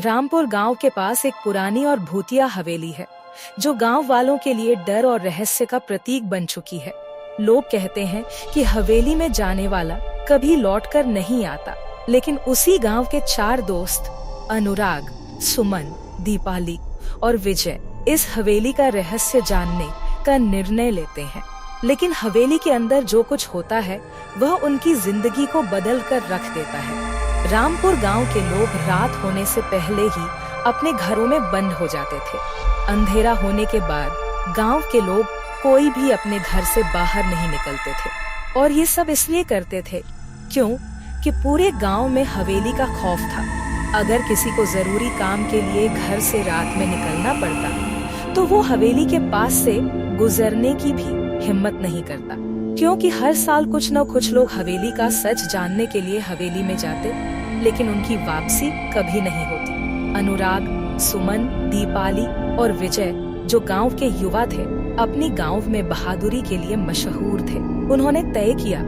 रामपुर गांव के पास एक पुरानी और भूतिया हवेली है, जो गांव वालों के लिए डर और रहस्य का प्रतीक बन चुकी है। लोग कहते हैं कि हवेली में जाने वाला कभी लौटकर नहीं आता, लेकिन उसी गांव के 4 दोस्त अनुराग, सुमन, दीपाली और विजय इस हवेली का रहस्य जानने का निर्णय लेते हैं। लेकिन हवेली के अंदर जो कुछ होता है वह उनकी जिंदगी को बदल कर रख देता है। रामपुर गांव के लोग रात होने से पहले ही अपने घरों में बंद हो जाते थे। अंधेरा होने के बाद गांव के लोग कोई भी अपने घर से बाहर नहीं निकलते थे, और ये सब इसलिए करते थे क्योंकि पूरे गांव में हवेली का खौफ था। अगर किसी को जरूरी काम के लिए घर से रात में निकलना पड़ता तो वो हवेली के पास से गुजरने की भी हिम्मत नहीं करता, क्योंकि हर साल कुछ न कुछ लोग हवेली का सच जानने के लिए हवेली में जाते, लेकिन उनकी वापसी कभी नहीं होती। अनुराग, सुमन, दीपाली और विजय, जो गांव के युवा थे, अपनी गांव में बहादुरी के लिए मशहूर थे। उन्होंने तय किया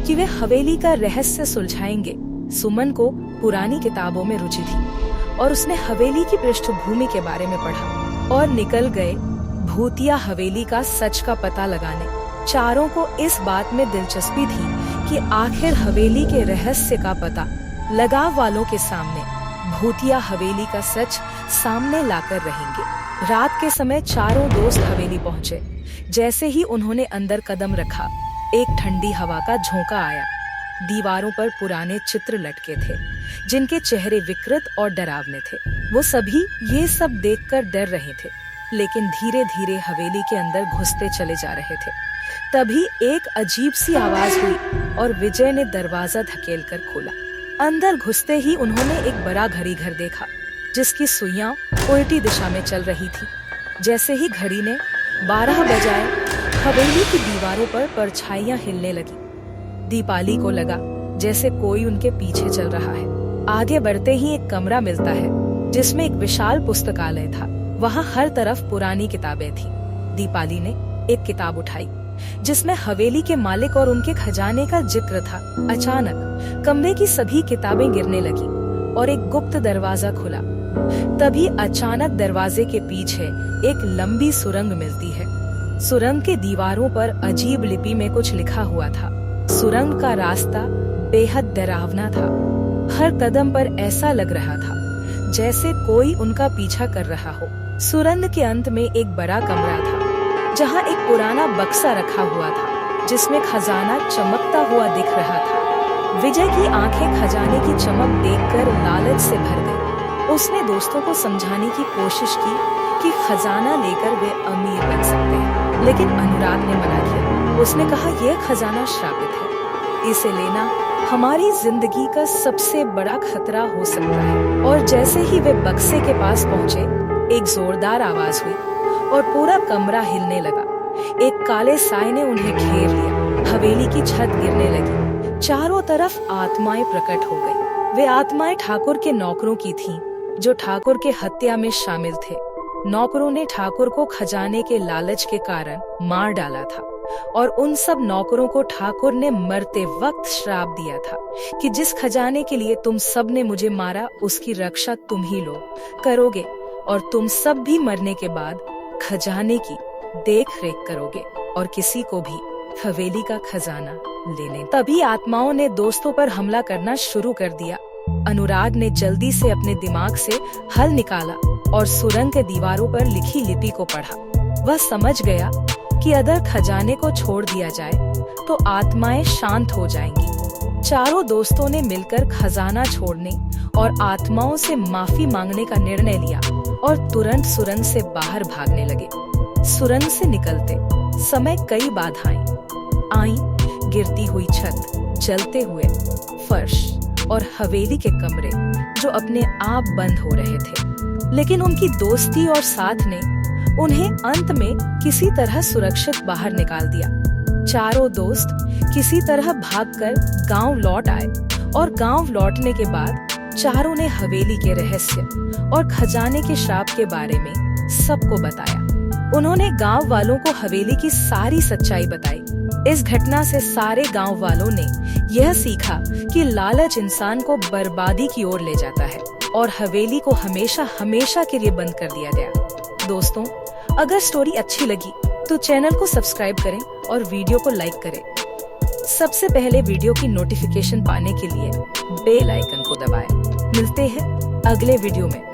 कि वे हवेली का रहस्य सुलझाएंगे। सुमन को पुरानी किताबों में रुचि थी और उसने हवेली की पृष्ठभूमि के बारे में पढ़ा और निकल गए भूतिया हवेली का सच का पता लगाने। चारों को इस बात में दिलचस्पी थी कि आखिर हवेली के रहस्य का पता लगाव वालों के सामने भूतिया हवेली का सच सामने लाकर रहेंगे। रात के समय चारों दोस्त हवेली पहुँचे। जैसे ही उन्होंने अंदर कदम रखा, एक ठंडी हवा का झोंका आया। दीवारों पर पुराने चित्र लटके थे, जिनके चेहरे विकृत और डरावने थे। वो सभी ये सब देखकर डर रहे थे, लेकिन धीरे धीरे हवेली के अंदर घुसते चले जा रहे थे। तभी एक अजीब सी आवाज हुई और विजय ने दरवाजा धकेलकर खोला। अंदर घुसते ही उन्होंने एक बड़ा घड़ी घर देखा, जिसकी सुइयां उल्टी दिशा में चल रही थी। जैसे ही घड़ी ने 12 बजाए, हवेली की दीवारों पर परछाइयां हिलने लगी। दीपाली को लगा जैसे कोई उनके पीछे चल रहा है। आगे बढ़ते ही एक कमरा मिलता है, जिसमें एक विशाल पुस्तकालय था। वहाँ हर तरफ पुरानी किताबें थी। दीपाली ने एक किताब उठाई, जिसमें हवेली के मालिक और उनके खजाने का जिक्र था। अचानक कमरे की सभी किताबें गिरने लगी और एक गुप्त दरवाजा खुला। तभी अचानक दरवाजे के पीछे एक लंबी सुरंग मिलती है। सुरंग के दीवारों पर अजीब लिपि में कुछ लिखा हुआ था। सुरंग का रास्ता बेहद डरावना था। हर कदम पर ऐसा लग रहा था जैसे कोई उनका पीछा कर रहा हो। सुरंग के अंत में एक बड़ा कमरा था, जहां एक पुराना बक्सा रखा हुआ था, जिसमें खजाना चमकता हुआ दिख रहा था। विजय की आंखें खजाने की चमक देखकर लालच से भर गई। उसने दोस्तों को समझाने की कोशिश की कि खजाना लेकर वे अमीर बन सकते हैं, लेकिन अनुराग ने मना किया। उसने कहा, यह खजाना श्रापित है, इसे लेना हमारी जिंदगी का सबसे बड़ा खतरा हो सकता है। और जैसे ही वे बक्से के पास पहुँचे, एक जोरदार आवाज हुई और पूरा कमरा हिलने लगा। एक काले साए ने उन्हें घेर लिया। हवेली की छत गिरने लगी। चारों तरफ आत्माएं प्रकट हो गई। वे आत्माएं ठाकुर के नौकरों की थीं, जो ठाकुर के हत्या में शामिल थे। नौकरों ने ठाकुर को खजाने के लालच के कारण मार डाला था, और उन सब नौकरों को ठाकुर ने मरते वक्त श्राप दिया था कि जिस खजाने के लिए तुम सब ने मुझे मारा, उसकी रक्षा तुम ही लोग करोगे, और तुम सब भी मरने के बाद खजाने की देख रेख करोगे और किसी को भी हवेली का खजाना लेने। तभी आत्माओं ने दोस्तों पर हमला करना शुरू कर दिया। अनुराग ने जल्दी से अपने दिमाग से हल निकाला और सुरंग के दीवारों पर लिखी लिपि को पढ़ा। वह समझ गया कि अगर खजाने को छोड़ दिया जाए तो आत्माएं शांत हो जाएंगी। चारों दोस्तों ने मिलकर खजाना छोड़ने और आत्माओं से माफी मांगने का निर्णय लिया और तुरंत सुरंग से बाहर भागने लगे। सुरंग से निकलते समय कई बाधाएं आईं, गिरती हुई छत, जलते हुए फर्श और हवेली के कमरे जो अपने आप बंद हो रहे थे। लेकिन उनकी दोस्ती और साथ ने उन्हें अंत में किसी तरह सुरक्षित बाहर निकाल दिया। चारों दोस्त किसी तरह भागकर गांव लौट आए, और गांव लौटने के बाद चारों ने हवेली के रहस्य और खजाने के श्राप के बारे में सबको बताया। उन्होंने गांव वालों को हवेली की सारी सच्चाई बताई। इस घटना से सारे गांव वालों ने यह सीखा कि लालच इंसान को बर्बादी की ओर ले जाता है। और हवेली को हमेशा हमेशा के लिए बंद कर दिया गया। दोस्तों, अगर स्टोरी अच्छी लगी तो चैनल को सब्सक्राइब करें और वीडियो को लाइक करें। सबसे पहले वीडियो की नोटिफिकेशन पाने के लिए बेल आइकन को दबाएं। मिलते हैं अगले वीडियो में।